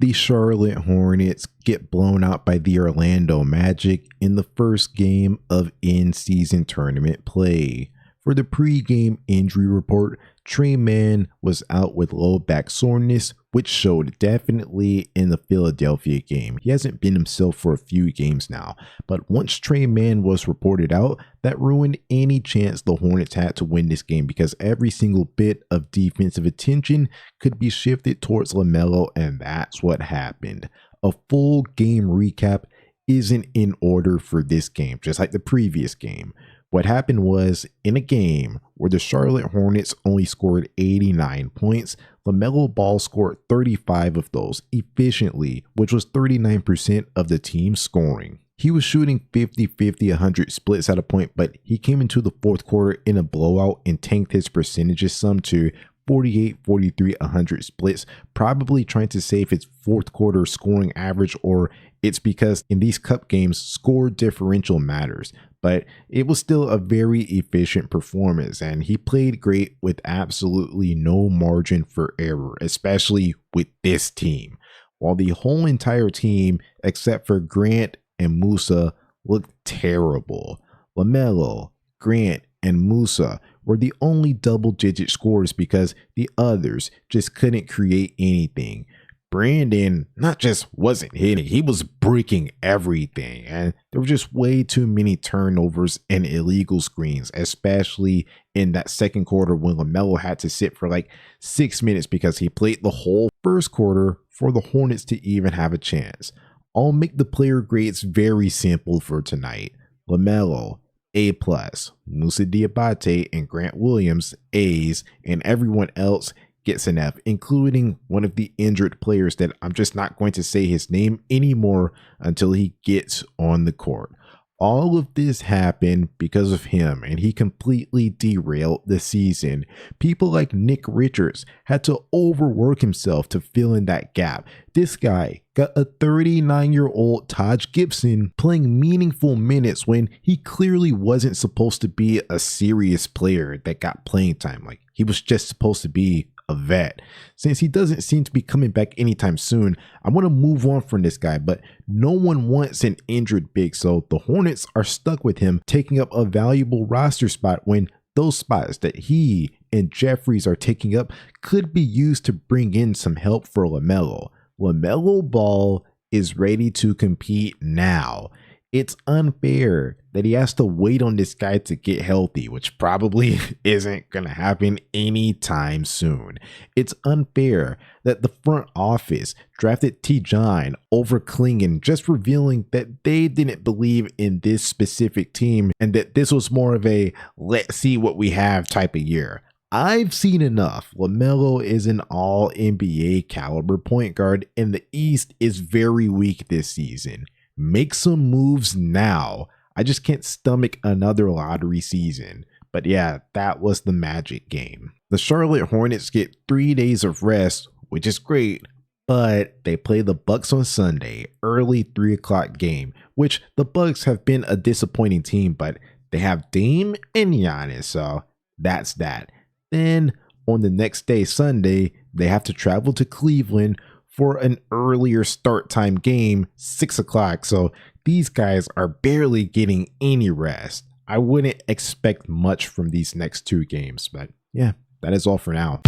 The Charlotte Hornets get blown out by the Orlando Magic in the first game of in-season tournament play. For the pre-game injury report, Trey Mann was out with low back soreness, which showed definitely in the Philadelphia game. He hasn't been himself for a few games now, but once Trey Mann was reported out, that ruined any chance the Hornets had to win this game because every single bit of defensive attention could be shifted towards LaMelo, and that's what happened. A full game recap isn't in order for this game, just like the previous game. What happened was, in a game where the Charlotte Hornets only scored 89 points, LaMelo Ball scored 35 of those efficiently, which was 39% of the team's scoring. He was shooting 50-50, 100 splits at a point, but he came into the fourth quarter in a blowout and tanked his percentages some to 48, 43, 100 splits, probably trying to save his fourth quarter scoring average, or it's because in these cup games, score differential matters. But it was still a very efficient performance, and he played great with absolutely no margin for error, especially with this team. While the whole entire team, except for Grant and Musa, looked terrible. LaMelo, Grant, and Musa were the only double-digit scorers because the others just couldn't create anything. Brandon not just wasn't hitting, he was breaking everything, and there were just way too many turnovers and illegal screens, especially in that second quarter when LaMelo had to sit for like 6 minutes because he played the whole first quarter for the Hornets to even have a chance. I'll make the player grades very simple for tonight. LaMelo, A+, Musa Diabate and Grant Williams, A's, and everyone else gets an F, including one of the injured players that I'm just not going to say his name anymore until he gets on the court. All of this happened because of him, and he completely derailed the season. People like Nick Richards had to overwork himself to fill in that gap. This guy got a 39-year-old Taj Gibson playing meaningful minutes when he clearly wasn't supposed to be a serious player that got playing time. Like, he was just supposed to be a vet. Since he doesn't seem to be coming back anytime soon, I want to move on from this guy, but no one wants an injured big, so the Hornets are stuck with him taking up a valuable roster spot when those spots that he and Jeffries are taking up could be used to bring in some help for LaMelo. LaMelo Ball is ready to compete now. It's unfair that he has to wait on this guy to get healthy, which probably isn't going to happen anytime soon. It's unfair that the front office drafted T-John over Klingon, just revealing that they didn't believe in this specific team and that this was more of a let's see what we have type of year. I've seen enough. LaMelo is an all NBA caliber point guard, and the East is very weak this season. Make some moves now. I just can't stomach another lottery season. But yeah, that was the Magic game. The Charlotte Hornets get 3 days of rest, which is great, but they play the Bucks on Sunday, early 3 o'clock game, which the Bucks have been a disappointing team, but they have Dame and Giannis, so that's that. Then on the next day, Sunday, they have to travel to Cleveland for an earlier start time game, 6 o'clock. So these guys are barely getting any rest. I wouldn't expect much from these next 2 games, but yeah, that is all for now.